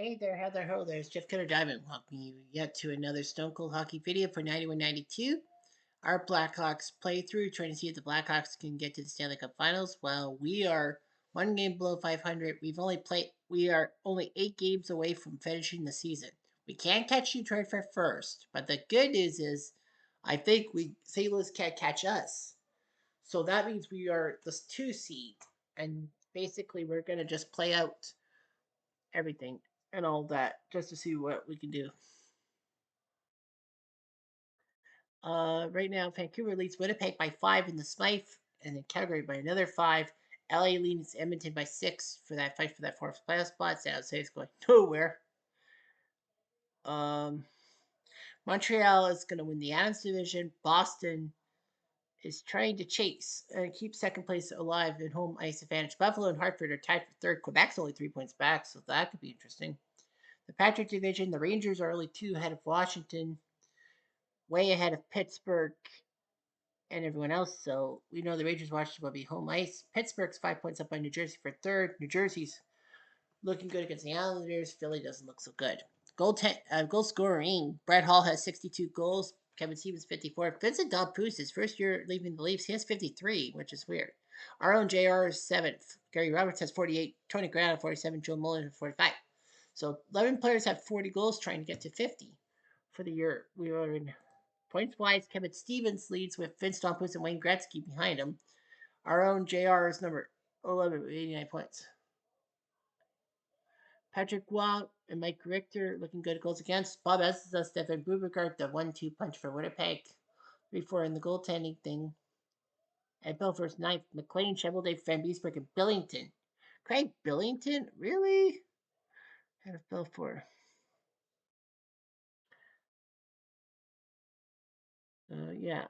Hey there, how there, ho, there's Jeff Cutter Diamond. Welcome you yet to another Stone Cold Hockey video for 91-92. Our Blackhawks playthrough, trying to see if the Blackhawks can get to the Stanley Cup Finals. Well, we are one game below 500. We are only 8 games away from finishing the season. We can't catch Detroit for first, but the good news is, I think St. Louis can't catch us. So that means we are the 2 seed, and basically we're gonna just play out everything and all that just to see what we can do. Right now, Vancouver leads Winnipeg by 5 in the Smythe, and then Calgary by another 5. LA leads Edmonton by 6 for that fight for that fourth playoff spot. San Jose is going nowhere. Um, Montreal is going to win the Adams division. Boston is trying to chase and keep second place alive in home ice advantage. Buffalo and Hartford are tied for third. Quebec's only 3 points back, so that could be interesting. The Patrick division, the Rangers are only 2 ahead of Washington, way ahead of Pittsburgh and everyone else. So we know the Rangers Washington will be home ice. Pittsburgh's 5 points up on New Jersey for third. New Jersey's looking good against the Islanders. Philly doesn't look so good. Goal scoring. Brett Hall has 62 goals. Kevin Stevens 54. Vincent Dalpous, his first year leaving the Leafs, he has 53, which is weird. Our own JR is 7th. Gary Roberts has 48. Tony Grant 47. Joe Mullen has 45. So 11 players have 40 goals trying to get to 50 for the year. We are in points wise. Kevin Stevens leads with Vince Dompuss and Wayne Gretzky behind him. Our own JR is number 11 with 89 points. Patrick Waugh and Mike Richter looking good at goals against. Bob Estes, Stefan Bubakart, the 1-2 punch for Winnipeg. 3-4 in the goaltending thing. At Belford's ninth, McLean, Cheveldae, Van Beesbrook, and Billington. Craig Billington? Really? Out of Belfort. Yeah,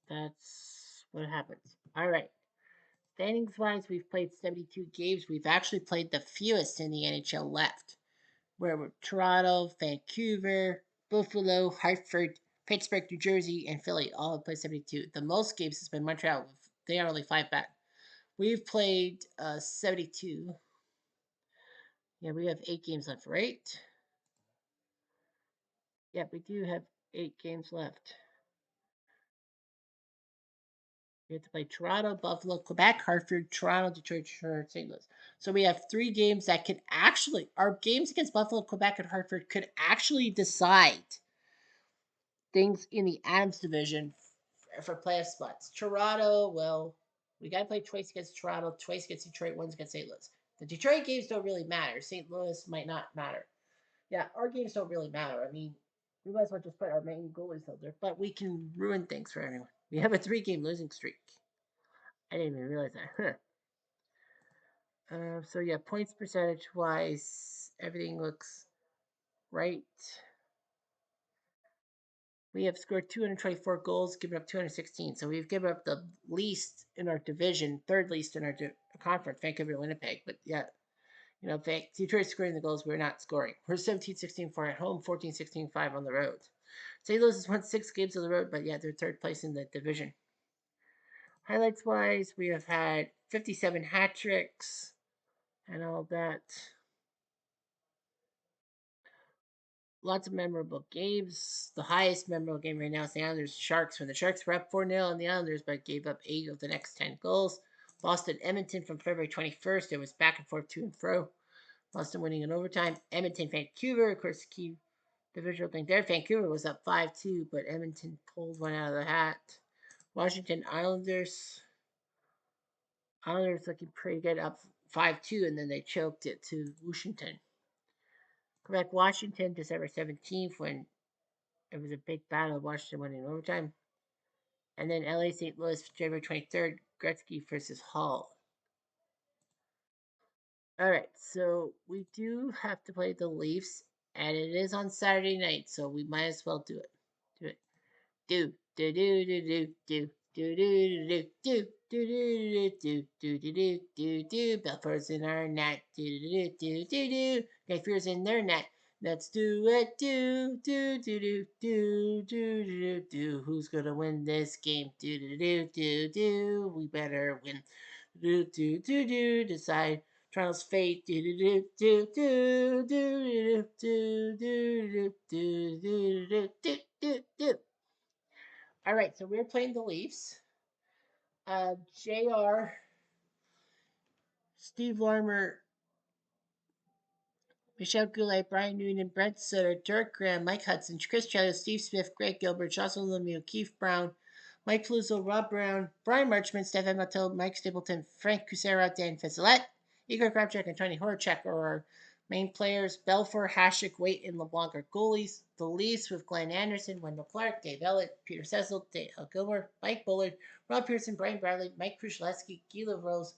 that's what happens. All right. Standings wise, we've played 72 games. We've actually played the fewest in the NHL left, where we're Toronto, Vancouver, Buffalo, Hartford, Pittsburgh, New Jersey, and Philly all have played 72. The most games has been Montreal. They are only 5 back. We've played 72. Yeah, we have 8 games left, right? Yeah, we do have 8 games left. We have to play Toronto, Buffalo, Quebec, Hartford, Toronto, Detroit, St. Louis. So we have 3 games that could actually, our games against Buffalo, Quebec, and Hartford could actually decide things in the Adams division for playoff spots. Toronto, well, we got to play twice against Toronto, twice against Detroit, once against St. Louis. The Detroit games don't really matter. St. Louis might not matter. Yeah, our games don't really matter. I mean, we might as well just put our main goalies out there, but we can ruin things for everyone. We have a 3-game losing streak. I didn't even realize that. So yeah, points percentage wise, everything looks right. We have scored 224 goals, given up 216. So we've given up the least in our division, third least in our conference, Vancouver and Winnipeg. But yeah, you know, Detroit's scoring the goals, we're not scoring. We're 17-16-4 at home, 14-16-5 on the road. St. Louis has won 6 games on the road, but yeah, they're third place in the division. Highlights wise, we have had 57 hat tricks and all that. Lots of memorable games. The highest memorable game right now is the Islanders Sharks, when the Sharks were up 4-0 on the Islanders, but gave up 8 of the next 10 goals. Boston Edmonton from February 21st. It was back and forth to and fro. Boston winning in overtime. Edmonton Vancouver, of course, key divisional thing there. Vancouver was up 5-2, but Edmonton pulled one out of the hat. Washington Islanders. Islanders looking pretty good, up 5-2, and then they choked it to Washington. Quebec Washington, December 17th, when it was a big battle. Washington winning in overtime. And then LA St. Louis, January 23rd, Gretzky versus Hall. All right, so we do have to play the Leafs, and it is on Saturday night, so we might as well do it. Do it. Do do do do do do do do do do do do do do do do. Belford's in our net. Do do do do do do. Guy Fear's in their net. Let's do it. Do do do do do do do do. Who's gonna win this game? Do do do do do. We better win. Do do do do. Decide Trials fate. Do do do do do do do do do do do do do. All right, so we're playing the Leafs. Jr. Steve Larmer, Michelle Goulet, Brian Noonan, Brent Sutter, Dirk Graham, Mike Hudson, Chris Chelios, Steve Smith, Greg Gilbert, Jocelyn Lemieux, Keith Brown, Mike Fluzzo, Rob Brown, Brian Marchman, Stefan Matteau, Mike Stapleton, Frank Cusera, Dan Fezzolet, Igor Krabchak, and Tony Horachek are our main players. Belfour, Hasek, Waite, and LeBlanc are goalies. The Leafs with Glenn Anderson, Wendell Clark, Dave Ellett, Peter Cecil, Dale Gilmore, Mike Bullard, Rob Pearson, Brian Bradley, Mike Krushelewski, Gila Rose,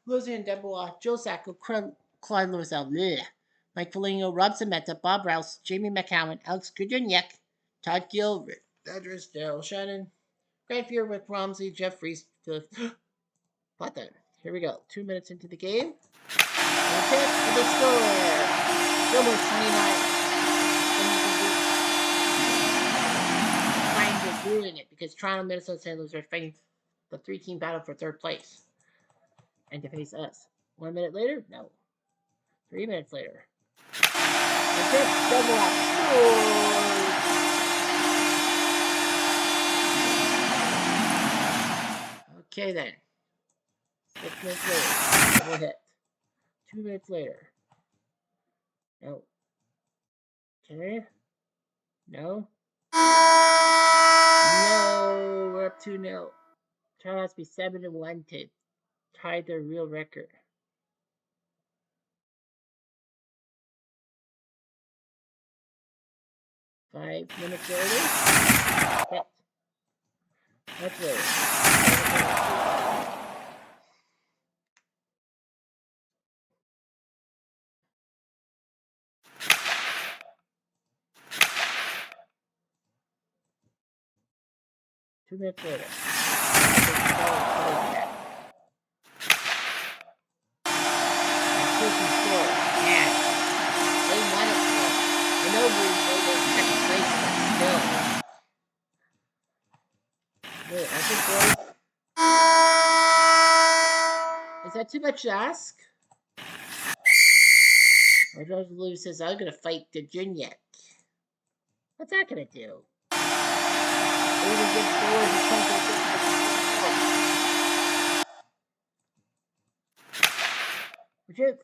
Lucian Debois, Joe Sacco, Claude Loisel, Mike Foligno, Rob Zametta, Bob Rouse, Jamie McCowan, Alex Guduniak, Todd Gill, Rick Dadris, Daryl Shannon, Grant Fuhr, Rick Romsey, Jeff Reese, Button. Here we go. 2 minutes into the game. And the score. Gilmore 29. Trying to ruin it because Toronto, Minnesota, St. Louis are fighting the three-team battle for third place. And to face us. 1 minute later? No. 3 minutes later. That's it. Double up. Okay then. 6 minutes later. Double hit. 2 minutes later. No. Okay. No. No. We're up 2-0. Toronto has to be 7-1 to tie their real record. Five minutes later. Hit. Much later. 2 minutes later. Yeah. They won it for. I know we were second place, but still. Wait, I think is that too much to ask? Or George Lewis says, I'm going to fight the Junior. What's that going to do?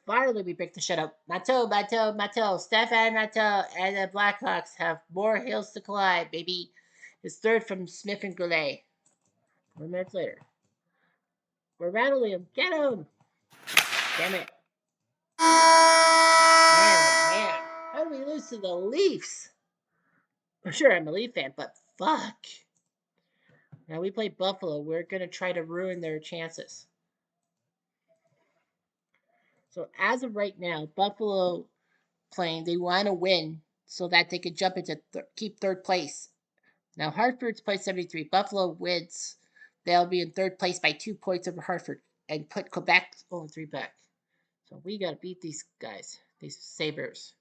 Finally, we break the shutout. Matteau, Stefan Matteau, and the Blackhawks have more hills to climb, baby. His third from Smith and Goulet. 1 minute later. We're rattling him. Get him! Damn it. Man. How do we lose to the Leafs? I'm sure I'm a Leaf fan, but fuck. Now we play Buffalo. We're going to try to ruin their chances. So as of right now, Buffalo playing, they want to win so that they could jump into keep third place. Now Hartford's placed 73. Buffalo wins. They'll be in third place by 2 points over Hartford and put Quebec only 3 back. So we got to beat these guys, these Sabres.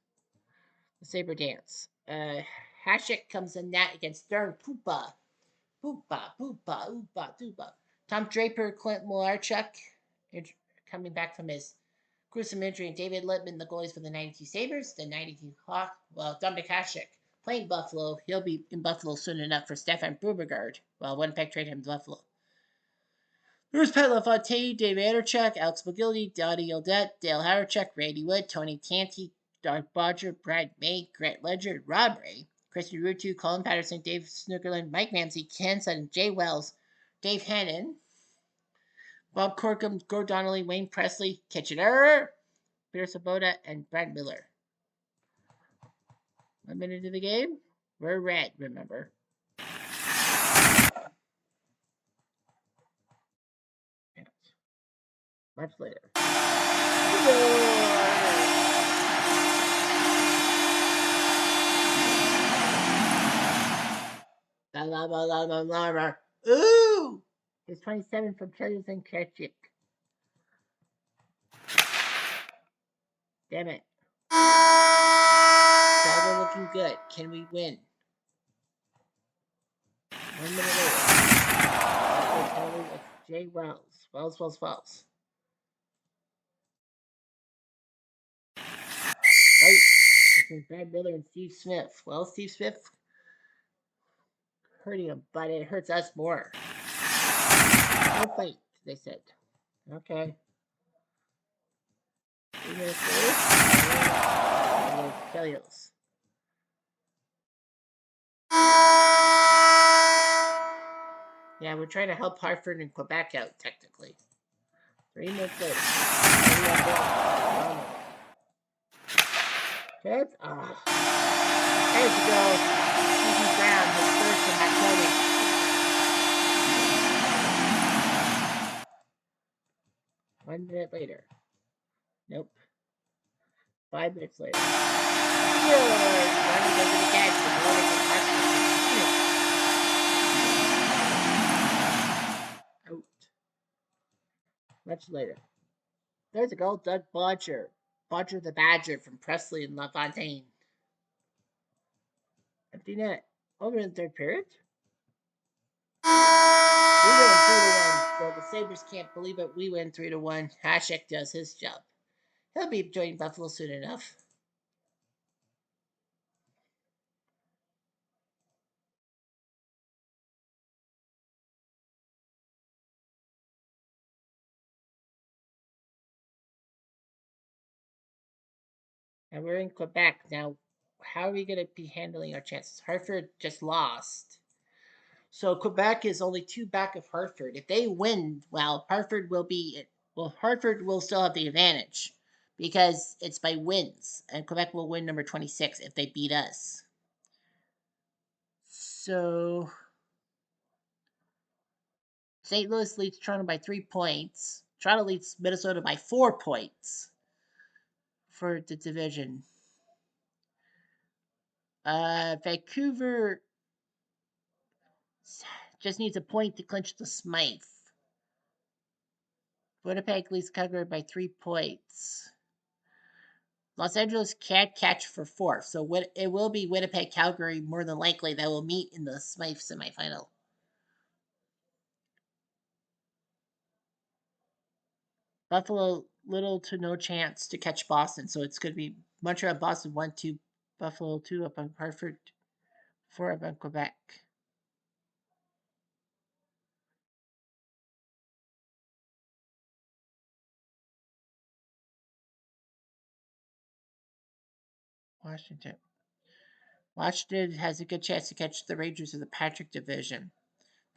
The Sabre dance. Hasek comes in net against Stern. Poopa. Tom Draper, Clint Malarchuk coming back from his gruesome injury, and David Littman, the goalies for the 92 Sabres, the 92 Hawk. Well, Dominik Hasek playing Buffalo. He'll be in Buffalo soon enough for Stefan Brubergard. Well, Winnipeg trade him to Buffalo. There's Pat LaFontaine, Dave Anderchuk, Alex McGildy, Dottie Odette, Dale Harachuk, Randy Wood, Tony Tanti, Dark Bodger, Brad May, Grant Ledger, Rob Ray, Christian Rutu, Colin Patterson, Dave Snookerland, Mike Ramsey, Ken Sutton, Jay Wells, Dave Hannon, Bob Corkum, Gord Donnelly, Wayne Presley, Kitchener, Peter Sabota, and Brad Miller. 1 minute into the game. We're red, remember. Much later. Ooh! It's 27 from Chelios and Krejcik. Damn it. We're looking good. Can we win? 1 minute later. Jay Wells. Wells. between Brad Miller and Steve Smith. Well, Steve Smith hurting him, but it hurts us more. No fight, they said. Okay. 3 minutes later, Kellyos. Yeah, we're trying to help Hartford and Quebec out, technically. 3 minutes later. Good. There you go. Stevie Brown, his third from October. 1 minute later. Nope. 5 minutes later. Steelers! Running does it again. The Nordic and Hartford. Out. Much later. There's a goal. Doug Bodger. Bodger the Badger from Presley and LaFontaine. Empty net. Over in the third period. We win 3-1. So the Sabres can't believe it. We win 3-1. Hasek does his job. He'll be joining Buffalo soon enough. And we're in Quebec. Now, how are we going to be handling our chances? Hartford just lost. So Quebec is only 2 back of Hartford. If they win, well, Hartford will still have the advantage because it's by wins, and Quebec will win number 26 if they beat us. So St. Louis leads Toronto by 3 points. Toronto leads Minnesota by 4 points for the division. Vancouver just needs a point to clinch the Smythe. Winnipeg leads Calgary by 3 points. Los Angeles can't catch for 4th, so it will be Winnipeg Calgary more than likely that will meet in the Smythe semifinal. Buffalo, little to no chance to catch Boston, so it's going to be Montreal, Boston 1-2, Buffalo 2 up on Hartford, 4 up on Quebec. Washington. Washington has a good chance to catch the Rangers in the Patrick division.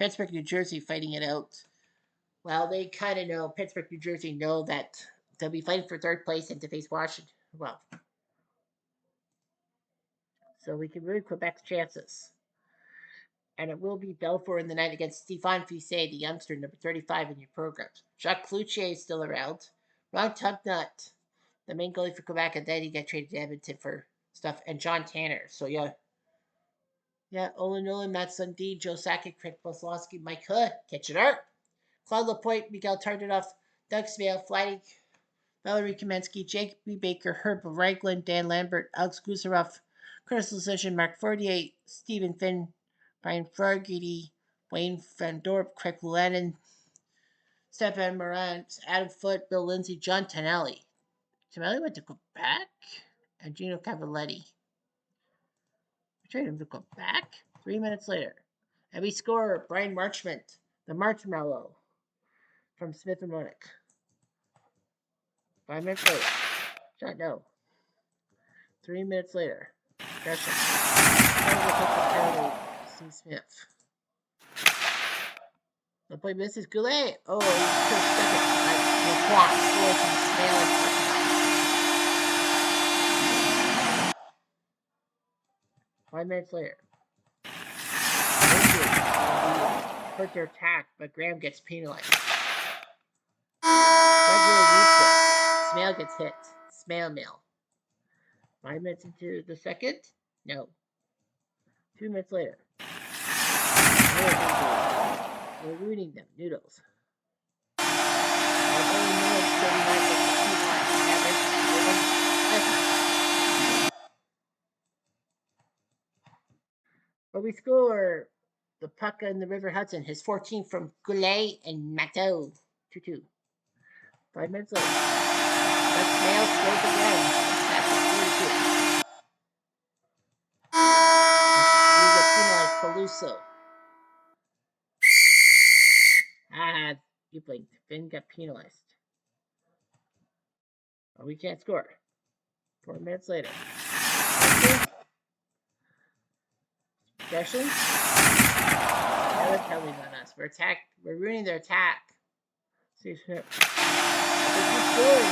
Pittsburgh, New Jersey fighting it out. Well, they kind of know, Pittsburgh, New Jersey know that they'll be fighting for 3rd place and to face Washington. Well, so we can ruin Quebec's chances. And it will be Belfour in the night against Stéphane Fissé, the youngster, number 35 in your programs. Jacques Cloutier is still around. Ron Tubnut, the main goalie for Quebec, and then he got traded to Edmonton for stuff. And John Tanner. So, yeah. Yeah, Olin Nolan, Matt Sundin, Joe Sakic, Craig Poslowski, Mike Hood, Kitchener, Claude Lapointe, Miguel Tartadoff, Doug Smale, Flatty, Valerie Kamensky, Jake B. Baker, Herb Ragland, Dan Lambert, Alex Guseroff, Curtis Lucian, Mark Fortier, Stephen Finn, Brian Fargity, Wayne Van Dorp, Craig Lennon, Stefan Moran, Adam Foote, Bill Lindsay, John Tonelli. Tonelli went to Quebec, and Gino Cavaletti. We traded him to Quebec 3 minutes later. And we score Brian Marchment, the Marshmallow, from Smith and Monick. 5 minutes later. Shot no. 3 minutes later. Gresham. Steve Smith. The play misses Goulet. Oh, he took second. LaCroix scores from Smale and touchdown. 5 minutes later. Hurt their attack, but Graham gets penalized. Smale gets hit. Smale mail. 5 minutes into the second? No. 2 minutes later. We're ruining them. Noodles. But we score the puck in the River Hudson, his 14th from Goulet and Matteau. 2-2. 5 minutes later. But Smale scores again. That's 3-2. also. You blinked. Finn got penalized. Oh, we can't score. 4 minutes later. Possession. Another penalty on us. We're ruining their attack. See if they keep scoring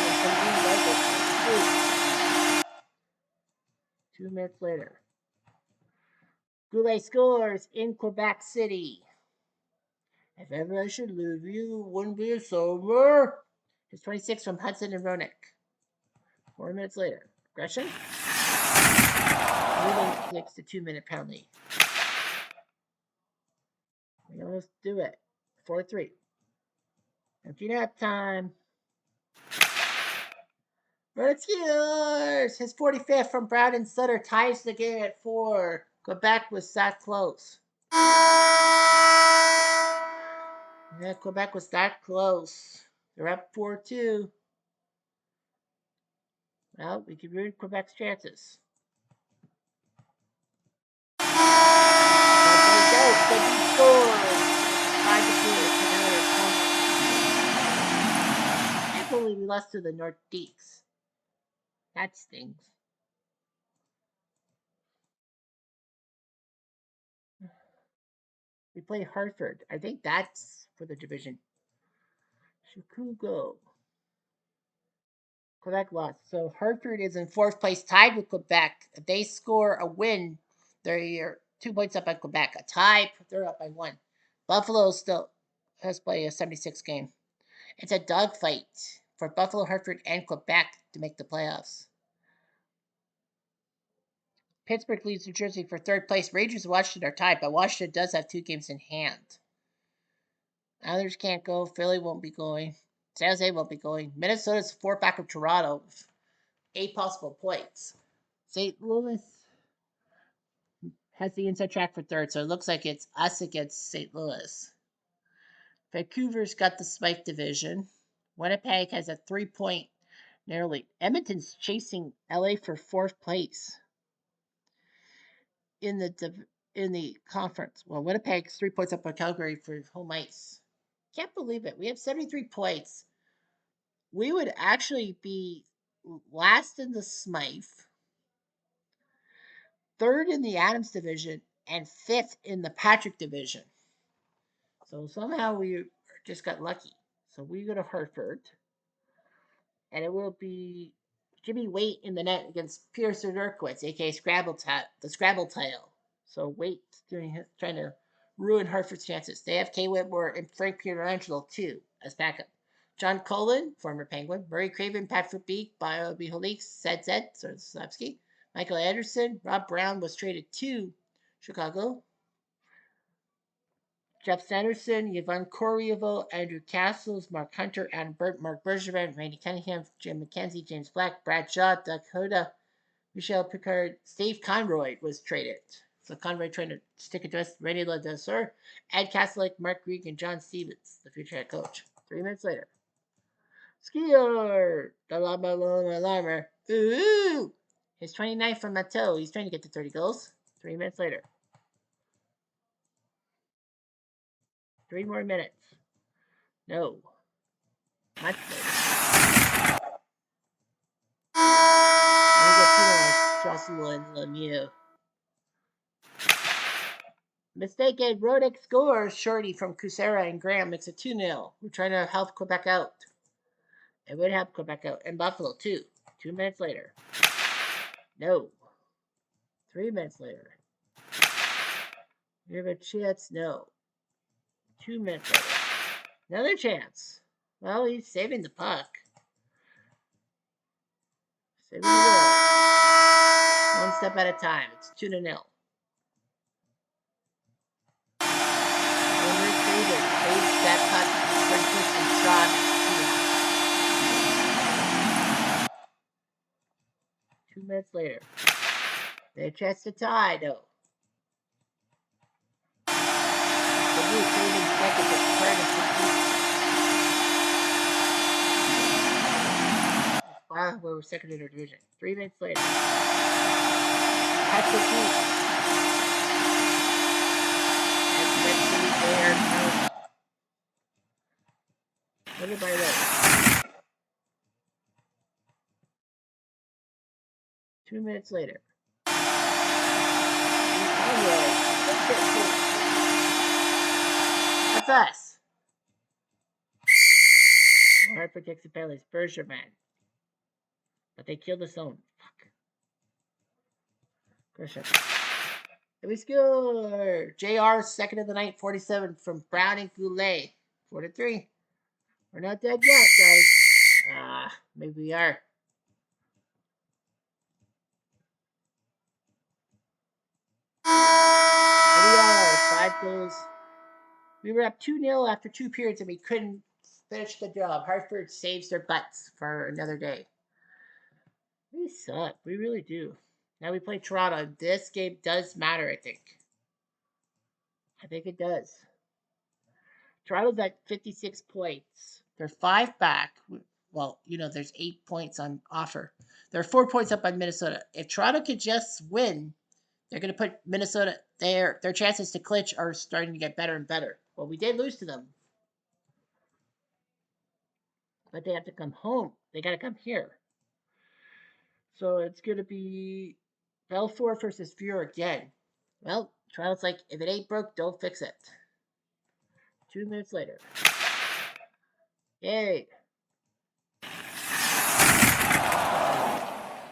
and 2 minutes later. Goulet scores in Quebec City. If ever I should leave you, wouldn't be a sober. It's 26 from Hudson and Ronick. 4 minutes later. Aggression. Moving 6 to 2 minute penalty. We almost do it. 4-3. Empty nap time. Ronick scores! His 45th from Browden Sutter ties the game at 4. Quebec was that close. Yeah, Quebec was that close. They're up 4-2. Well, we can ruin Quebec's chances. But they don't. They do score. I can't believe we lost to the Nordiques. That stings. We play Hartford. I think that's for the division. Chicago. Quebec lost. So Hartford is in 4th place, tied with Quebec. If they score a win, they're 2 points up on Quebec. A tie, they're up by 1. Buffalo still has played a 76 game. It's a dogfight for Buffalo, Hartford, and Quebec to make the playoffs. Pittsburgh leads New Jersey for 3rd place. Rangers and Washington are tied, but Washington does have 2 games in hand. Others can't go. Philly won't be going. San Jose won't be going. Minnesota's 4 back of Toronto. 8 possible points. St. Louis has the inside track for 3rd, so it looks like it's us against St. Louis. Vancouver's got the Smythe division. Winnipeg has a 3-point narrowly. Edmonton's chasing LA for 4th place in the conference. Well, Winnipeg's 3 points up on Calgary for home ice. Can't believe it. We have 73 points. We would actually be last in the Smythe, 3rd in the Adams division, and 5th in the Patrick division. So somehow we just got lucky. So we go to Hartford, and it will be Jimmy Waite in the net against Pearson Urquhart, aka the Scrabble Tail. So Waite trying to ruin Hartford's chances. They have Kay Whitmore and Frank Pietrangelo too as backup. John Cullen, former Penguin, Murray Craven, Patrick Beek, Bio Biholik, Slavsky, Michael Anderson, Rob Brown was traded to Chicago. Jeff Sanderson, Yvonne Corrievo, Andrew Castles, Mark Hunter, Adam Burt, Mark Bergevin, Randy Cunningham, Jim McKenzie, James Black, Brad Shaw, Doug Hoda, Michelle Picard, Steve Conroy was traded. So Conroy trying to stick it to us. Randy LaDesseur, Ed Castlick, Mark Greig, and John Stevens, the future head coach. 3 minutes later. Skier! The alarmer. Ooh! His 29th from Matteau. He's trying to get to 30 goals. 3 minutes later. 3 more minutes. No. Much later. I get penalized. Jocelyn Lemieux. Mistaken. Rodick scores. Shorty from Cusera and Graham makes it 2-0. We're trying to help Quebec out. It would help Quebec out. And Buffalo, too. 2 minutes later. No. 3 minutes later. We have a chance. No. 2 minutes later. Another chance. Well, he's saving the puck. Saving the goal. One step at a time. It's 2-0. Henry Craven plays that puck and shot. 2 minutes later. They have a chance to tie, though. Craven second, but wow, we're second in our division. 3 minutes later. Patrick Beek. there. Little by little. 2 minutes later. That's us. Hard protects the Palace. Bergerman. But they killed his own. Fuck. Gresham. And we score. JR, second of the night, 47 from Brown and Goulet. 4-3. We're not dead yet, guys. Maybe we are. Here we are. 5 goals. We were up 2-0 after 2 periods and we couldn't finish the job. Hartford saves their butts for another day. We suck. We really do. Now we play Toronto. This game does matter, I think. I think it does. Toronto's at 56 points. They're 5 back. Well, there's 8 points on offer. They're 4 points up on Minnesota. If Toronto could just win, they're going to put Minnesota there. Their chances to clinch are starting to get better and better. Well, we did lose to them. But they have to come home. They got to come here. So it's going to be Belfort versus Fuhrer again. Well, Toronto's like, if it ain't broke, don't fix it. 2 minutes later. Yay.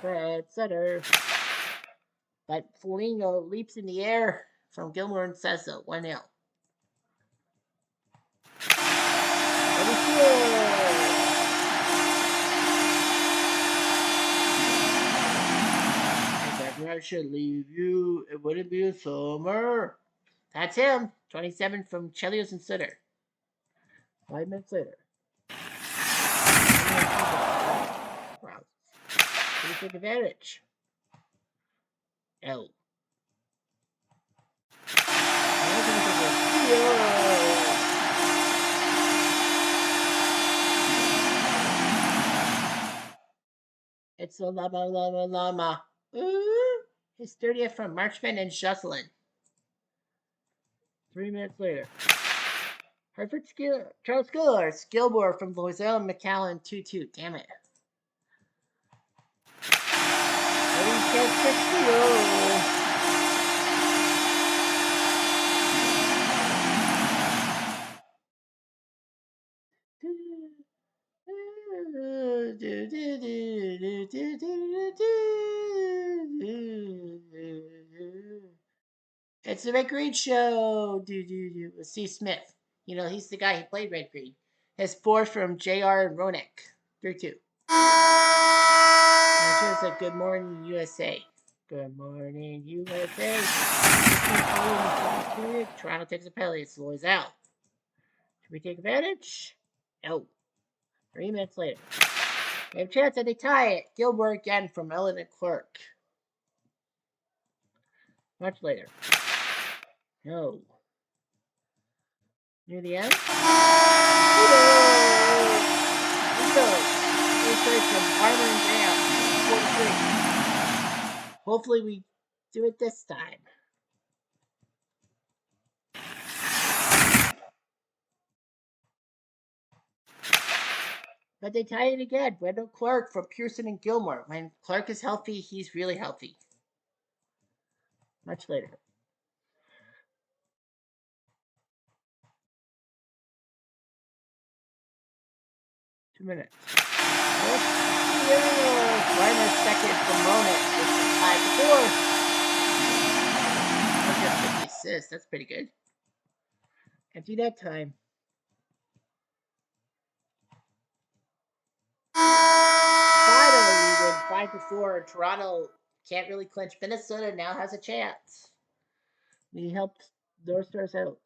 Fred Sutter. But Foligno leaps in the air from Gilmore and says so. 1-0. I should leave you. It wouldn't be a summer. That's him. 27 from Chelios and Sutter. 5 minutes later. Wow. Can we take advantage? L. It's a llama. Ooh. His 30th from Marchman and Jocelyn. 3 minutes later. Hartford Charles Gillard. Gilmore from Loisel and McAllen 2-2. Damn it. It's the Red Green Show. With Steve Smith. He's the guy who played Red Green. His 4 from JR and Roenick. 3-2. That's a Good Morning USA. Good morning, USA. Toronto takes a penalty. It's Lois out. Should we take advantage? No. 3 minutes later. They have a chance that they tie it. Gilmore again from Ellen and Clark. Much later. No. Near the end? From Armor and Graham. 43. Hopefully we do it this time. But they tie it again. Wendell Clark from Pearson and Gilmore. When Clark is healthy, he's really healthy. Much later. Two minutes. Weimer second from Roenick. It's 5-4. 50 assists. That's pretty good. Empty that time. Finally, we win 5-4. Toronto can't really clinch. Minnesota now has a chance. We helped North Stars out.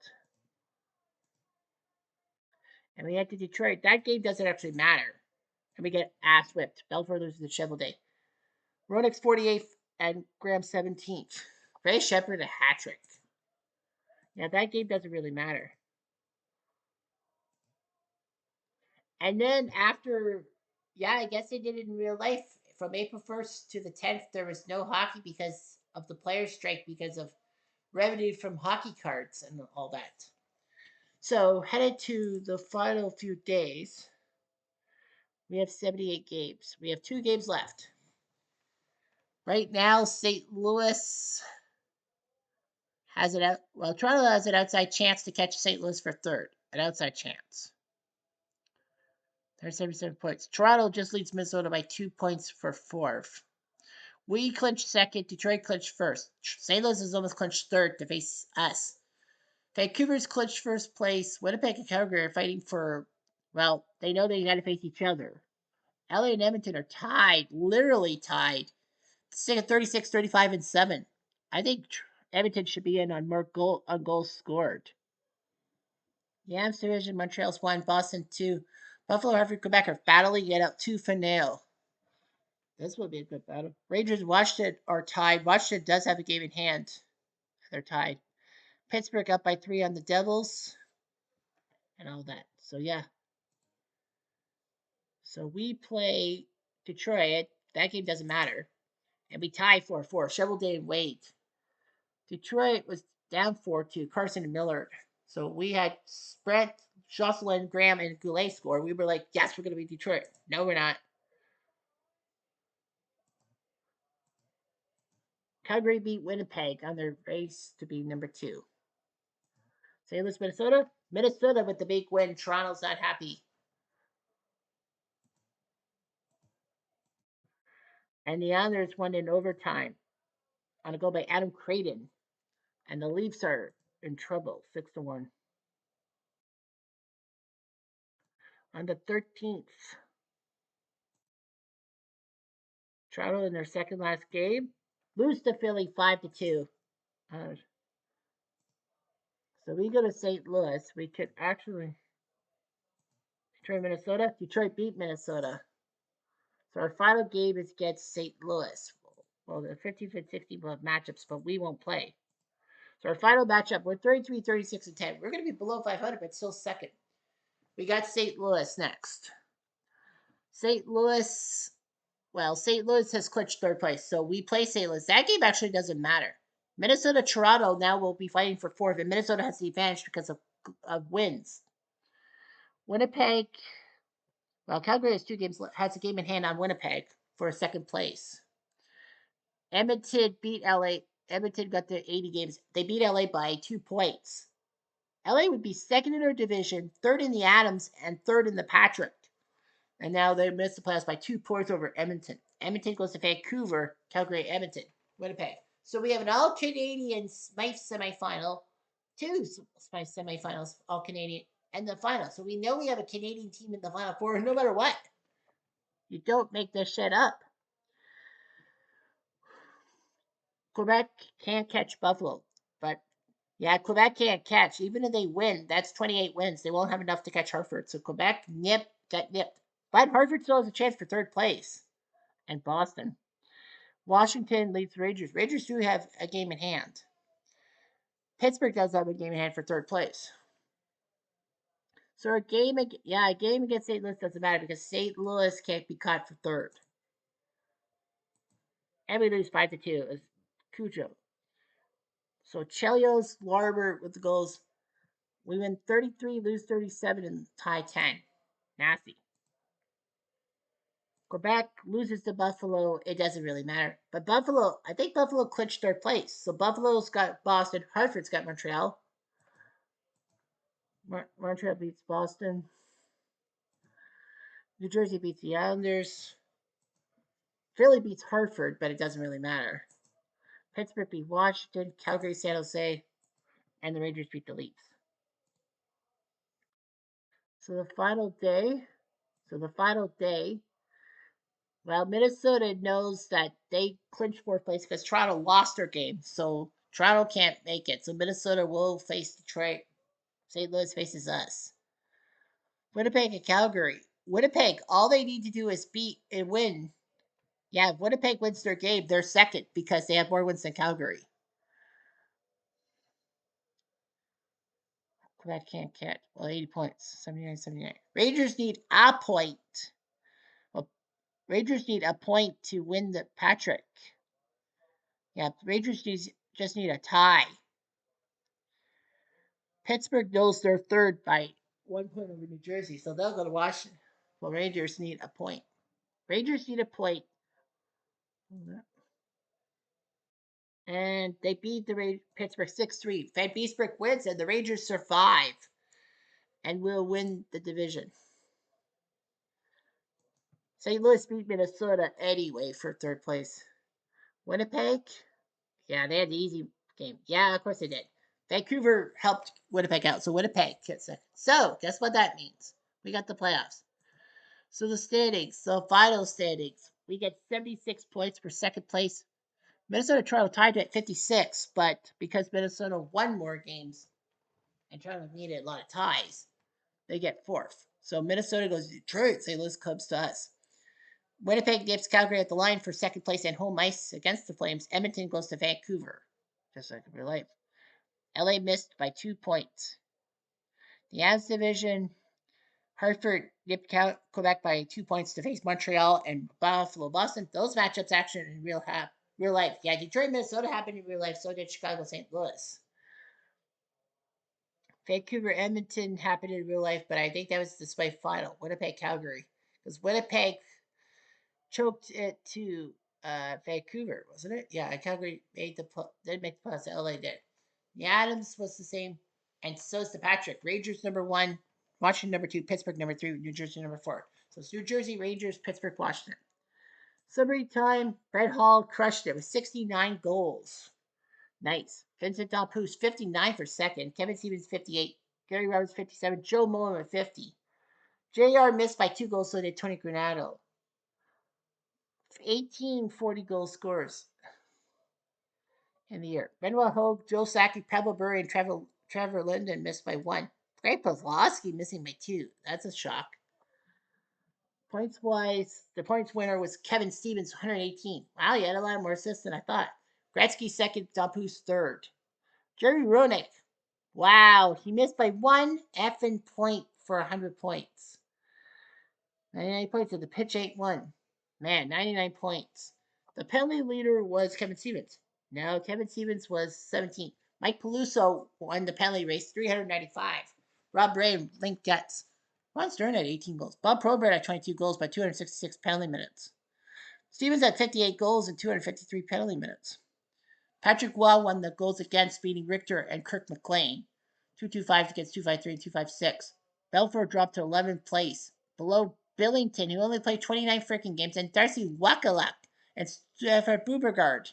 And we head to Detroit. That game doesn't actually matter. And we get ass whipped. Belfort loses to Shovel Day. Roenick's 48th and Graham 17th. Ray Shepard a hat trick. Yeah, that game doesn't really matter. And then after, I guess they did it in real life. From April 1st to the 10th, there was no hockey because of the players' strike, because of revenue from hockey cards and all that. So, headed to the final few days, we have 78 games. We have 2 games left. Right now, St. Louis has it out. Well, Toronto has an outside chance to catch St. Louis for third. An outside chance. There's 77 points. Toronto just leads Minnesota by 2 points for fourth. We clinched second. Detroit clinched first. St. Louis has almost clinched third to face us. Vancouver's clinched first place. Winnipeg and Calgary are fighting for, well, they know they got to face each other. LA and Edmonton are tied, literally tied. Sitting at 36, 35, and 7. I think Edmonton should be in on more goals scored. The Avs division, Montreal's 1, Boston 2. Buffalo, Hartford, Quebec are battling it out 2 for nail. This will be a good battle. Rangers, Washington are tied. Washington does have a game in hand. They're tied. Pittsburgh up by 3 on the Devils and all that. So, yeah. So, we play Detroit. That game doesn't matter. And we tie 4-4. Shovelday and Wade. Detroit was down 4-2. Carson and Millard. So, we had Brent, Jocelyn, Graham, and Goulet score. We were like, yes, we're going to beat Detroit. No, we're not. Calgary beat Winnipeg on their race to be number 2. St. Louis, Minnesota. Minnesota with the big win. Toronto's not happy. And the Islanders won in overtime on a goal by Adam Creighton. And the Leafs are in trouble, 6-1. On the 13th, Toronto in their second last game lose to Philly 5-2. So we go to St. Louis. We could actually Detroit, Minnesota. Detroit beat Minnesota. So our final game is against St. Louis. Well, the 15th and 16th will have matchups, but we won't play. So our final matchup, we're 33, 36, and 10. We're going to be below 500, but still second. We got St. Louis next. St. Louis, well, St. Louis has clinched third place, so we play St. Louis. That game actually doesn't matter. Minnesota, Toronto now will be fighting for fourth, and Minnesota has the advantage because of wins. Winnipeg, well, Calgary has 2 games, has a game in hand on Winnipeg for second place. Edmonton beat LA. Edmonton got their 80 games. They beat LA by 2 points. LA would be second in their division, third in the Adams, and third in the Patrick. And now they missed the playoffs by 2 points over Edmonton. Edmonton goes to Vancouver, Calgary, Edmonton, Winnipeg. So we have an all Canadian semifinal, 2 semifinals, all Canadian, and the final. So we know we have a Canadian team in the final 4 no matter what. You don't make this shit up. Quebec can't catch Buffalo, but yeah, Quebec can't catch. Even if they win, that's 28 wins. They won't have enough to catch Hartford. So Quebec got nipped. But Hartford still has a chance for third place. And Boston. Washington leads the Rangers. Rangers do have a game in hand. Pittsburgh does have a game in hand for third place. So a game against St. Louis doesn't matter because St. Louis can't be caught for third. And we lose 5-2 as Cujo. So Chelios, Larber with the goals. We win 33, lose 37, and tie 10. Nasty. Quebec loses to Buffalo. It doesn't really matter. But Buffalo, I think Buffalo clinched third place. So Buffalo's got Boston. Hartford's got Montreal. Montreal beats Boston. New Jersey beats the Islanders. Philly beats Hartford, but it doesn't really matter. Pittsburgh beat Washington. Calgary, San Jose. And the Rangers beat the Leafs. So the final day, well, Minnesota knows that they clinched fourth place because Toronto lost their game. So Toronto can't make it. So Minnesota will face Detroit. St. Louis faces us. Winnipeg and Calgary. Winnipeg, all they need to do is beat and win. Yeah, if Winnipeg wins their game, they're second because they have more wins than Calgary. Quebec can't catch. Well, 80 points. 79. Rangers need a point. Well, Rangers need a point to win the Patrick. Yeah, Rangers just need a tie. Pittsburgh knows they're third by 1 point over New Jersey, so they'll go to Washington. Well, Rangers need a point. Rangers need a point. And they beat the Pittsburgh 6-3. Van Beesbrook wins, and the Rangers survive and will win the division. St. Louis beat Minnesota anyway for third place. Winnipeg, yeah, they had the easy game. Yeah, of course they did. Vancouver helped Winnipeg out, so Winnipeg gets second. So, guess what that means? We got the playoffs. So the standings, the final standings, we get 76 points for second place. Minnesota Toronto tied at 56, but because Minnesota won more games and Toronto needed a lot of ties, they get fourth. So Minnesota goes to Detroit, St. Louis comes to us. Winnipeg dips Calgary at the line for second place and home ice against the Flames. Edmonton goes to Vancouver, just like in real life. LA missed by 2 points. The Avs division, Hartford dipped Quebec by 2 points to face Montreal and Buffalo Boston. Those matchups actually in real life. Yeah, Detroit, Minnesota happened in real life. So did Chicago, St. Louis. Vancouver, Edmonton happened in real life, but I think that was the spite final. Winnipeg, Calgary, because Winnipeg choked it to Vancouver, wasn't it? Yeah, Calgary did make the plus. LA did. The Adams was the same, and so is the Patrick. Rangers number 1, Washington number 2, Pittsburgh number 3, New Jersey number 4. So it's New Jersey, Rangers, Pittsburgh, Washington. Summary time: Brett Hall crushed it with 69 goals. Nice. Vincent Damphousse 59 for second. Kevin Stevens 58. Gary Roberts 57. Joe Mullen with 50. JR missed by 2 goals, so did Tony Granado. 18 40-goal scorers in the year. Benoit Hogue, Joe Sakic, Pebble Burry, and Trevor Linden missed by 1. Greg Pavlovsky missing by 2. That's a shock. Points wise, the points winner was Kevin Stevens, 118. Wow, he had a lot more assists than I thought. Gretzky second, Damphousse third. Jerry Roenick, wow, he missed by 1 effing point for 100 points. 99 points, and the pitch ain't one. Man, 99 points. The penalty leader was Kevin Stevens. No, Kevin Stevens was 17. Mike Peluso won the penalty race, 395. Rob Bray linked Getz. Ron Stern had 18 goals. Bob Probert had 22 goals by 266 penalty minutes. Stevens had 58 goals and 253 penalty minutes. Patrick Waugh won the goals against, beating Richter and Kirk McLean. 225 against 253 and 256. Belfort dropped to 11th place, below Billington, who only played 29 freaking games, and Darcy Wakaluk and Stefan Bubergard.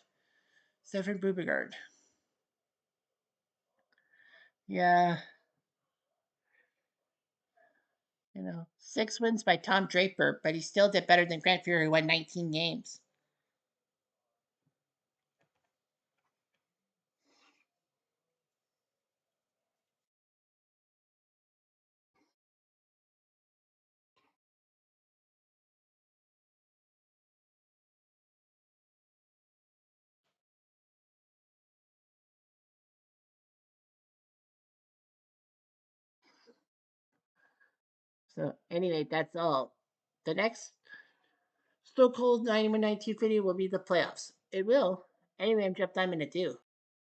Yeah, 6 wins by Tom Draper, but he still did better than Grant Fury, who won 19 games. So, anyway, that's all. The next Still Cold 91-92 video will be the playoffs. It will. Anyway, I'm Jeff Diamond at do.